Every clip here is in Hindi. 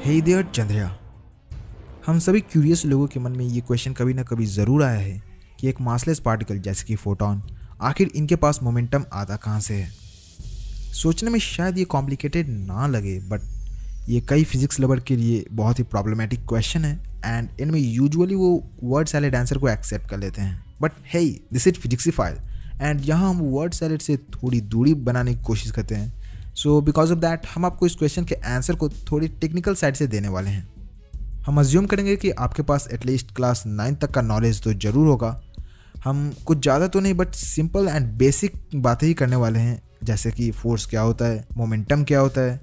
हे देयर चंद्रिया, हम सभी क्यूरियस लोगों के मन में ये क्वेश्चन कभी ना कभी ज़रूर आया है कि एक मासलेस पार्टिकल जैसे कि फोटॉन आखिर इनके पास मोमेंटम आता कहाँ से है। सोचने में शायद ये कॉम्प्लिकेटेड ना लगे, बट ये कई फिजिक्स लवर के लिए बहुत ही प्रॉब्लमेटिक क्वेश्चन है एंड इनमें यूजुअली वो वर्ड सैलेड आंसर को एक्सेप्ट कर लेते हैं। But hey, this is physicsifile and यहाँ हम वर्ड सैलेड से थोड़ी दूरी बनाने की कोशिश करते हैं। सो बिकॉज ऑफ दैट हम आपको इस क्वेश्चन के आंसर को थोड़ी टेक्निकल साइड से देने वाले हैं। हम अज्यूम करेंगे कि आपके पास एटलीस्ट क्लास 9 तक का नॉलेज तो ज़रूर होगा। हम कुछ ज़्यादा तो नहीं बट सिंपल एंड बेसिक बातें ही करने वाले हैं, जैसे कि फोर्स क्या होता है, मोमेंटम क्या होता है,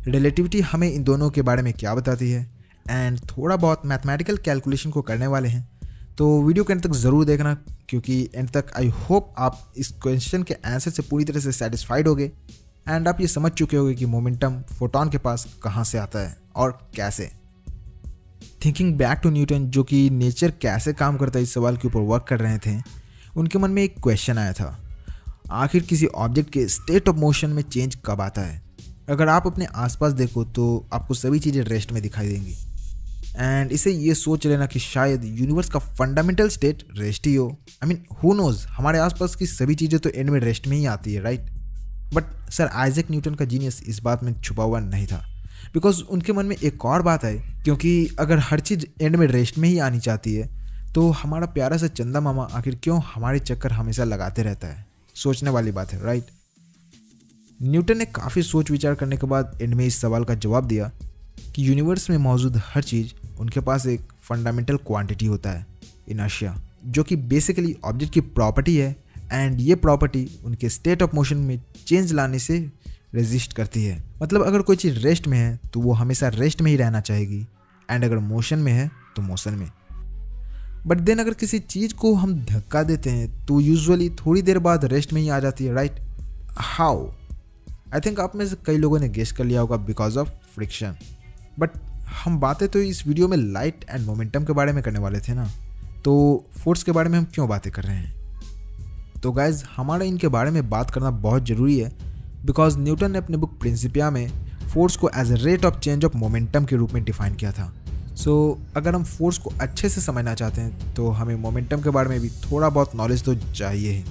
रिलेटिविटी हमें इन दोनों के बारे में क्या बताती है एंड थोड़ा बहुत मैथमेटिकल कैलकुलेशन को करने वाले हैं। तो वीडियो के एंड तक ज़रूर देखना, क्योंकि एंड तक आई होप आप इस क्वेश्चन के आंसर से पूरी तरह से सेटिस्फाइड होगे एंड आप ये समझ चुके होंगे कि मोमेंटम फोटॉन के पास कहाँ से आता है और कैसे। थिंकिंग बैक टू न्यूटन, जो कि नेचर कैसे काम करता है इस सवाल के ऊपर वर्क कर रहे थे, उनके मन में एक क्वेश्चन आया था, आखिर किसी ऑब्जेक्ट के स्टेट ऑफ मोशन में चेंज कब आता है। अगर आप अपने आसपास देखो तो आपको सभी चीज़ें रेस्ट में दिखाई देंगी एंड इसे ये सोच लेना कि शायद यूनिवर्स का फंडामेंटल स्टेट रेस्ट ही हो। आई मीन हु नोज, हमारे आसपास की सभी चीज़ें तो एंड में रेस्ट में ही आती है, right. But sir Isaac Newton का जीनियस इस बात में छुपा हुआ नहीं था, बिकॉज उनके मन में एक और बात है, क्योंकि अगर हर चीज़ एंड में रेस्ट में ही आनी चाहती है तो हमारा प्यारा सा चंदा मामा आखिर क्यों हमारे चक्कर हमेशा लगाते रहता है। सोचने वाली बात है, राइट। न्यूटन ने काफ़ी सोच विचार करने के बाद एंड में इस सवाल का जवाब दिया कि यूनिवर्स में मौजूद हर चीज़ उनके पास एक फंडामेंटल क्वांटिटी होता है, इनर्शिया, जो कि बेसिकली ऑब्जेक्ट की प्रॉपर्टी है एंड ये प्रॉपर्टी उनके स्टेट ऑफ मोशन में चेंज लाने से रेजिस्ट करती है। मतलब अगर कोई चीज़ रेस्ट में है तो वो हमेशा रेस्ट में ही रहना चाहेगी एंड अगर मोशन में है तो मोशन में। बट देन अगर किसी चीज़ को हम धक्का देते हैं तो यूजुअली थोड़ी देर बाद रेस्ट में ही आ जाती है, राइट। हाउ? आई थिंक आप में से कई लोगों ने गेस कर लिया होगा, बिकॉज ऑफ फ्रिक्शन। बट हम बातें तो इस वीडियो में लाइट एंड मोमेंटम के बारे में करने वाले थे ना, तो फोर्स के बारे में हम क्यों बातें कर रहे हैं। तो गाइज हमारा इनके बारे में बात करना बहुत ज़रूरी है, बिकॉज न्यूटन ने अपने बुक प्रिंसिपिया में फोर्स को as a rate of change of momentum के रूप में डिफाइन किया था। सो अगर हम फोर्स को अच्छे से समझना चाहते हैं तो हमें मोमेंटम के बारे में भी थोड़ा बहुत नॉलेज तो चाहिए ही,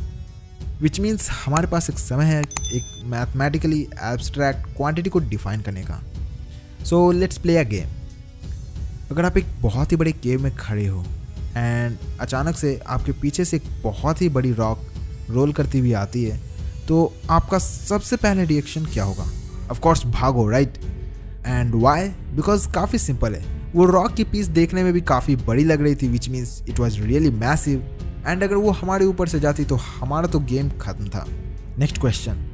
विच मीन्स हमारे पास एक समय है एक मैथमेटिकली एब्स्ट्रैक्ट क्वांटिटी को डिफाइन करने का। So let's play a game. अगर आप एक बहुत ही बड़े केव में खड़े हो एंड अचानक से आपके पीछे से एक बहुत ही बड़ी रॉक रोल करती हुई आती है, तो आपका सबसे पहले रिएक्शन क्या होगा? ऑफ कोर्स भागो, राइट। And why? बिकॉज काफ़ी सिंपल है, वो रॉक की पीस देखने में भी काफ़ी बड़ी लग रही थी, which means it was really massive and अगर वो हमारे ऊपर से जाती तो हमारा तो गेम खत्म था। नेक्स्ट क्वेश्चन,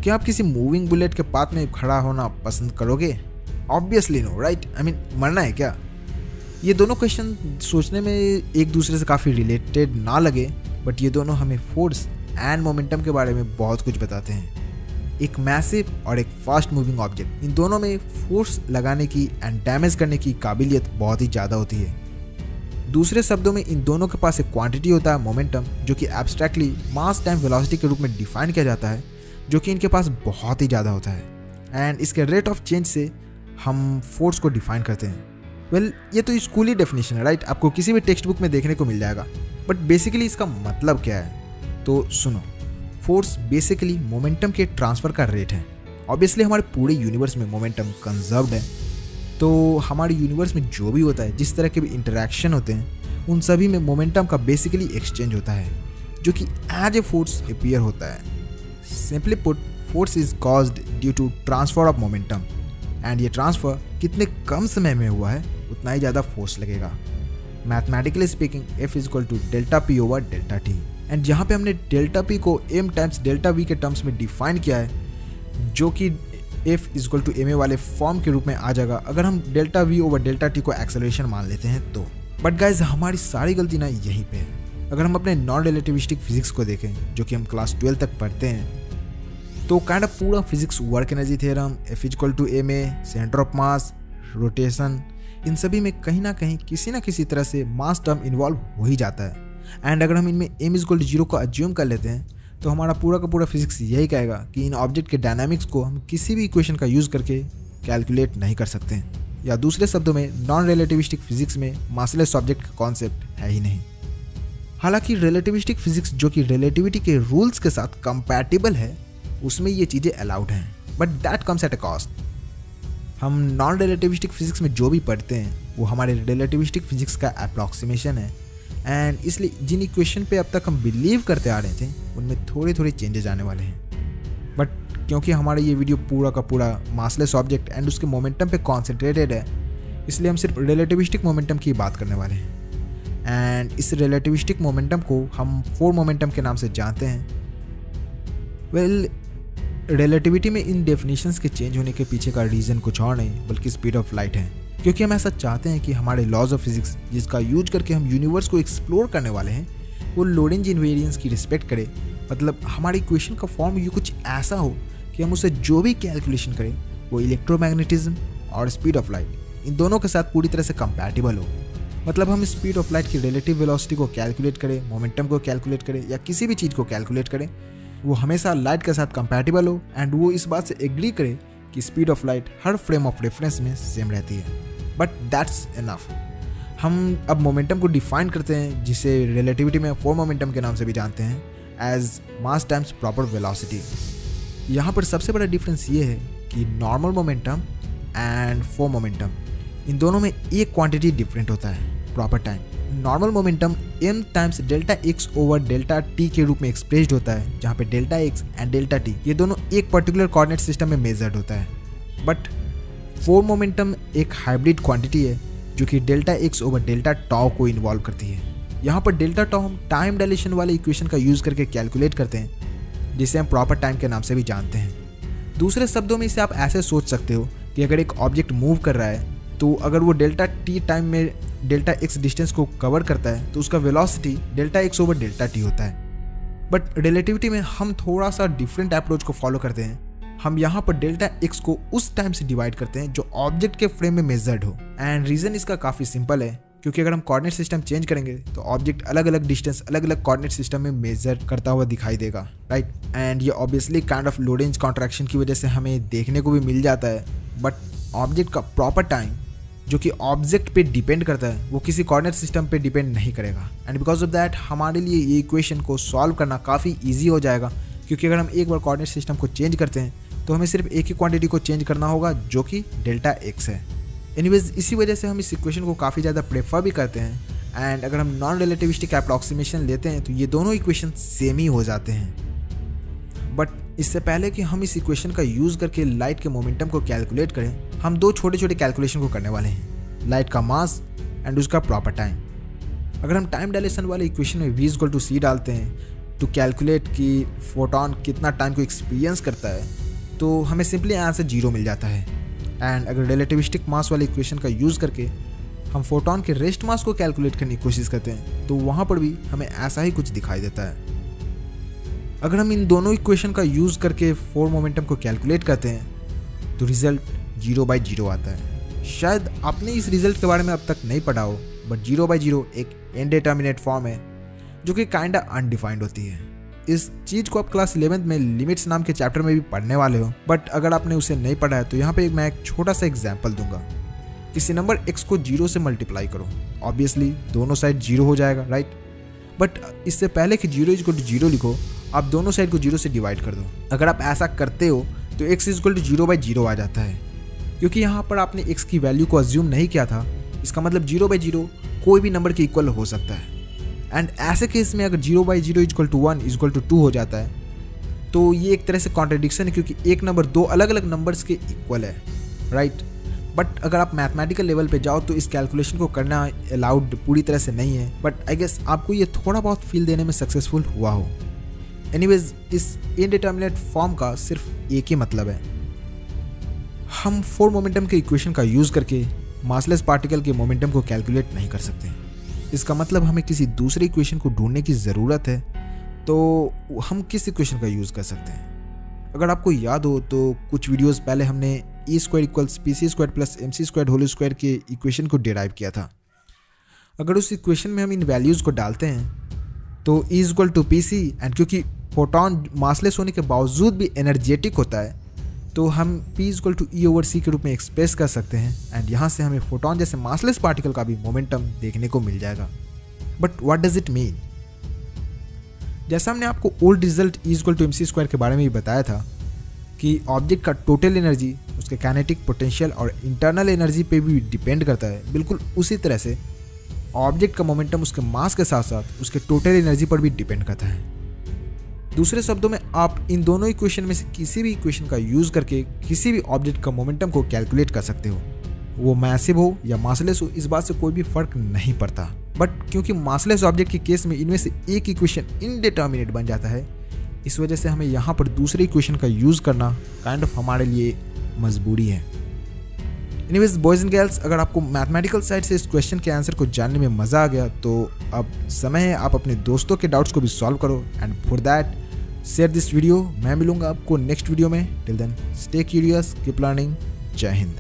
क्या आप किसी मूविंग बुलेट के पाथ में खड़ा होना पसंद करोगे? Obviously no, right. I mean मरना है क्या? ये दोनों क्वेश्चन सोचने में एक दूसरे से काफ़ी रिलेटेड ना लगे, बट ये दोनों हमें फोर्स एंड मोमेंटम के बारे में बहुत कुछ बताते हैं। एक मैसिव और एक फास्ट मूविंग ऑब्जेक्ट, इन दोनों में फोर्स लगाने की एंड डैमेज करने की काबिलियत बहुत ही ज़्यादा होती है। दूसरे शब्दों में इन दोनों के पास एक क्वांटिटी होता है मोमेंटम, जो कि एब्स्ट्रैक्टली मास टाइम वेलोसिटी के रूप में डिफाइन किया जाता है, जो कि इनके पास बहुत ही ज़्यादा होता है एंड इसके रेट ऑफ चेंज से हम फोर्स को डिफाइन करते हैं। वेल, ये तो स्कूली डेफिनेशन है, राइट। आपको किसी भी टेक्स्ट बुक में देखने को मिल जाएगा, बट बेसिकली इसका मतलब क्या है तो सुनो। फोर्स बेसिकली मोमेंटम के ट्रांसफ़र का रेट है। ऑब्वियसली हमारे पूरे यूनिवर्स में मोमेंटम कंजर्व्ड है, तो हमारे यूनिवर्स में जो भी होता है, जिस तरह के भी इंटरेक्शन होते हैं, उन सभी में मोमेंटम का बेसिकली एक्सचेंज होता है, जो कि एज ए फोर्स अपीयर होता है। Simply put, force is caused due to transfer of momentum and ये ट्रांसफ़र कितने कम समय में हुआ है उतना ही ज़्यादा फोर्स लगेगा। Mathematically speaking, F is equal to delta P over delta T and यहाँ पे हमने डेल्टा पी को m टाइम्स डेल्टा v के टर्म्स में डिफाइन किया है, जो कि F is equal to ma वाले फॉर्म के रूप में आ जाएगा अगर हम delta v over delta T को एक्सेलरेशन मान लेते हैं तो। बट गाइज हमारी सारी गलती ना यहीं पे है। अगर हम अपने नॉन रिलेटिविस्टिक फिजिक्स को देखें, जो कि हम क्लास 12 तक पढ़ते हैं, तो काइंड ऑफ पूरा physics, work energy theorem, F is equal to ma, centre of mass, rotation, इन सभी में कहीं ना कहीं किसी ना किसी तरह से मास टर्म इन्वॉल्व हो ही जाता है एंड अगर हम इनमें m इज इक्वल टू 0 को अज्यूम कर लेते हैं तो हमारा पूरा का पूरा फिजिक्स यही कहेगा कि इन ऑब्जेक्ट के डायनामिक्स को हम किसी भी इक्वेशन का यूज़ करके कैलकुलेट नहीं कर सकते हैं। या दूसरे शब्दों में नॉन रिलेटिविस्टिक फिजिक्स में मासलेस ऑब्जेक्ट का कॉन्सेप्ट है ही नहीं। हालांकि रिलेटिविस्टिक फिजिक्स जो कि रिलेटिविटी के रूल्स के साथ कंपैटिबल है उसमें ये चीज़ें अलाउड हैं, but that comes at a cost. हम नॉन रिलेटिविस्टिक फिजिक्स में जो भी पढ़ते हैं वो हमारे रिलेटिविस्टिक फिजिक्स का अप्रॉक्सीमेशन है, एंड इसलिए जिन इक्वेशन पे अब तक हम बिलीव करते आ रहे थे उनमें थोड़े थोड़े चेंजेस आने वाले हैं। बट क्योंकि हमारा ये वीडियो पूरा का पूरा मासलेस ऑब्जेक्ट एंड उसके मोमेंटम पे कॉन्सेंट्रेटेड है, इसलिए हम सिर्फ रिलेटिविस्टिक मोमेंटम की बात करने वाले हैं। एंड इस रिलेटिविस्टिक मोमेंटम को हम फोर मोमेंटम के नाम से जानते हैं। वेल, रिलेटिविटी में इन डेफिनेशंस के चेंज होने के पीछे का रीज़न कुछ और नहीं बल्कि स्पीड ऑफ लाइट है, क्योंकि हम ऐसा चाहते हैं कि हमारे लॉज ऑफ फिजिक्स जिसका यूज करके हम यूनिवर्स को एक्सप्लोर करने वाले हैं वो लोरेंज इनवेरिएंस की रिस्पेक्ट करे। मतलब हमारी इक्वेशन का फॉर्म ये कुछ ऐसा हो कि हम उसे जो भी कैलकुलेशन करें वो इलेक्ट्रोमैग्नेटिज्म और स्पीड ऑफ लाइट इन दोनों के साथ पूरी तरह से कंपैटिबल हो। मतलब हम स्पीड ऑफ लाइट की रिलेटिव वेलोसिटी को कैलकुलेट करें, मोमेंटम को कैलकुलेट करें या किसी भी चीज़ को कैलकुलेट करें, वो हमेशा लाइट के साथ कंपैटिबल हो एंड वो इस बात से एग्री करे कि speed of light her frame of reference में सेम रहती है। But that's enough. हम अब मोमेंटम को डिफाइन करते हैं जिसे रिलेटिविटी में फोर मोमेंटम के नाम से भी जानते हैं as mass times proper velocity. यहाँ पर सबसे बड़ा डिफरेंस ये है कि normal momentum and four momentum इन दोनों में एक क्वांटिटी डिफरेंट होता है, proper time. Normal momentum m times delta x over delta t के रूप में एक्सप्रेस्ड होता है, जहाँ पे delta x and delta t ये दोनों एक पर्टिकुलर कोऑर्डिनेट सिस्टम में मेजर्ड होता है। बट फोर मोमेंटम एक हाइब्रिड क्वांटिटी है जो कि delta x over delta tau को इन्वॉल्व करती है। यहाँ पर डेल्टा टाउ हम टाइम डायलेशन वाले इक्वेशन का यूज करके कैलकुलेट करते हैं जिसे हम प्रॉपर टाइम के नाम से भी जानते हैं। दूसरे शब्दों में इसे आप ऐसे सोच सकते हो कि अगर एक ऑब्जेक्ट मूव कर रहा है तो अगर वो डेल्टा टी टाइम में डेल्टा एक्स डिस्टेंस को कवर करता है तो उसका velocity delta x over delta T होता है। बट रिलेटिविटी में हम थोड़ा सा डिफरेंट अप्रोच को फॉलो करते हैं। हम यहाँ पर डेल्टा एक्स को उस टाइम से डिवाइड करते हैं जो ऑब्जेक्ट के फ्रेम में मेजर्ड हो। एंड रीज़न इसका काफ़ी सिंपल है, क्योंकि अगर हम कोऑर्डिनेट सिस्टम चेंज करेंगे तो ऑब्जेक्ट अलग अलग डिस्टेंस अलग अलग कोऑर्डिनेट सिस्टम में मेजर करता हुआ दिखाई देगा, राइट। एंड ये obviously kind of Lorentz contraction की वजह से हमें देखने को भी मिल जाता है। बट ऑब्जेक्ट का प्रॉपर टाइम जो कि ऑब्जेक्ट पे डिपेंड करता है वो किसी कोऑर्डिनेट सिस्टम पे डिपेंड नहीं करेगा। एंड बिकॉज ऑफ दैट हमारे लिए ये इक्वेशन को सॉल्व करना काफ़ी ईजी हो जाएगा, क्योंकि अगर हम एक बार कोऑर्डिनेट सिस्टम को चेंज करते हैं तो हमें सिर्फ एक ही क्वांटिटी को चेंज करना होगा जो कि डेल्टा एक्स है। एनीवेज इसी वजह से हम इस इक्वेशन को काफ़ी ज़्यादा प्रेफर भी करते हैं। एंड अगर हम नॉन रिलेटिविस्टिक अप्रॉक्सीमेशन लेते हैं तो ये दोनों इक्वेशन सेम ही हो जाते हैं। बट इससे पहले कि हम इस इक्वेशन का यूज़ करके लाइट के मोमेंटम को कैलकुलेट करें, हम दो छोटे छोटे कैलकुलेशन को करने वाले हैं, लाइट का मास एंड उसका प्रॉपर टाइम। अगर हम टाइम डायलेशन वाले इक्वेशन में v इक्वल टू c डालते हैं टू कैलकुलेट कि फोटॉन कितना टाइम को एक्सपीरियंस करता है, तो हमें सिंपली आंसर 0 मिल जाता है। एंड अगर रिलेटिविस्टिक मास वाले इक्वेशन का यूज़ करके हम फोटॉन के रेस्ट मास को कैलकुलेट करने की कोशिश करते हैं तो वहाँ पर भी हमें ऐसा ही कुछ दिखाई देता है। अगर हम इन दोनों इक्वेशन का यूज़ करके फोर मोमेंटम को कैलकुलेट करते हैं तो रिजल्ट 0/0 आता है। शायद आपने इस रिजल्ट के बारे में अब तक नहीं पढ़ा हो, बट 0/0 एक इनडिटर्मिनेट फॉर्म है जो कि काइंडा अनडिफाइंड होती है। इस चीज़ को आप क्लास 11th में लिमिट्स नाम के चैप्टर में भी पढ़ने वाले हो, बट अगर आपने उसे नहीं पढ़ा है तो यहाँ पे मैं एक छोटा सा एग्जाम्पल दूंगा। किसी नंबर x को 0 से मल्टीप्लाई करो, ऑब्वियसली दोनों साइड 0 हो जाएगा, राइट। बट इससे पहले कि 0 = 0 लिखो, आप दोनों साइड को 0 से डिवाइड कर दो। अगर आप ऐसा करते हो तो x = 0/0 आ जाता है, क्योंकि यहाँ पर आपने x की वैल्यू को अज्यूम नहीं किया था। इसका मतलब 0/0 कोई भी नंबर के इक्वल हो सकता है। एंड ऐसे केस में अगर 0/0 = 1 = 2 हो जाता है तो ये एक तरह से कॉन्ट्रडिक्शन है, क्योंकि एक नंबर दो अलग अलग नंबर्स के इक्वल है, राइट। बट अगर आप मैथमेटिकल लेवल पे जाओ तो इस कैलकुलेशन को करना अलाउड पूरी तरह से नहीं है, बट आई गेस आपको ये थोड़ा बहुत फील देने में सक्सेसफुल हुआ हो। एनीवेज इस इनडिटर्मिनेट फॉर्म का सिर्फ एक ही मतलब है, हम फोर मोमेंटम के इक्वेशन का यूज़ करके मासलेस पार्टिकल के मोमेंटम को कैलकुलेट नहीं कर सकते। इसका मतलब हमें किसी दूसरे इक्वेशन को ढूंढने की ज़रूरत है, तो हम किस इक्वेशन का यूज़ कर सकते हैं। अगर आपको याद हो तो कुछ वीडियोस पहले हमने e² = pc² + mc² के इक्वेशन को डिराइव किया था। अगर उस इक्वेशन में हम इन वैल्यूज़ को डालते हैं तो e = pc, एंड क्योंकि फोटॉन मासलेस होने के बावजूद भी एनर्जेटिक होता है तो हम P=E/c के रूप में एक्सप्रेस कर सकते हैं एंड यहाँ से हमें फोटोन जैसे मासलेस पार्टिकल का भी मोमेंटम देखने को मिल जाएगा। But what does it mean? जैसा हमने आपको ओल्ड रिजल्ट E=mc² के बारे में भी बताया था कि ऑब्जेक्ट का टोटल एनर्जी उसके काइनेटिक पोटेंशियल और इंटरनल एनर्जी पे भी डिपेंड करता है, बिल्कुल उसी तरह से ऑब्जेक्ट का मोमेंटम उसके मास के साथ साथ उसके टोटल एनर्जी पर भी डिपेंड करता है। दूसरे शब्दों में आप इन दोनों इक्वेशन में से किसी भी इक्वेशन का यूज़ करके किसी भी ऑब्जेक्ट का मोमेंटम को कैलकुलेट कर सकते हो, वो मैसिव हो या मासलेस हो, इस बात से कोई भी फर्क नहीं पड़ता। बट क्योंकि मासलेस ऑब्जेक्ट के केस में इनमें से एक इक्वेशन इनडिटर्मिनेट बन जाता है, इस वजह से हमें यहाँ पर दूसरे इक्वेशन का यूज़ करना काइंड ऑफ हमारे लिए मजबूरी है। एनीवेज बॉयज़ एंड गर्ल्स, अगर आपको मैथमेटिकल साइड से इस क्वेश्चन के आंसर को जानने में मज़ा आ गया तो अब समय है आप अपने दोस्तों के डाउट्स को भी सॉल्व करो and for that share this video. मैं मिलूंगा आपको नेक्स्ट वीडियो में। Till then stay curious, keep learning. जय हिंद।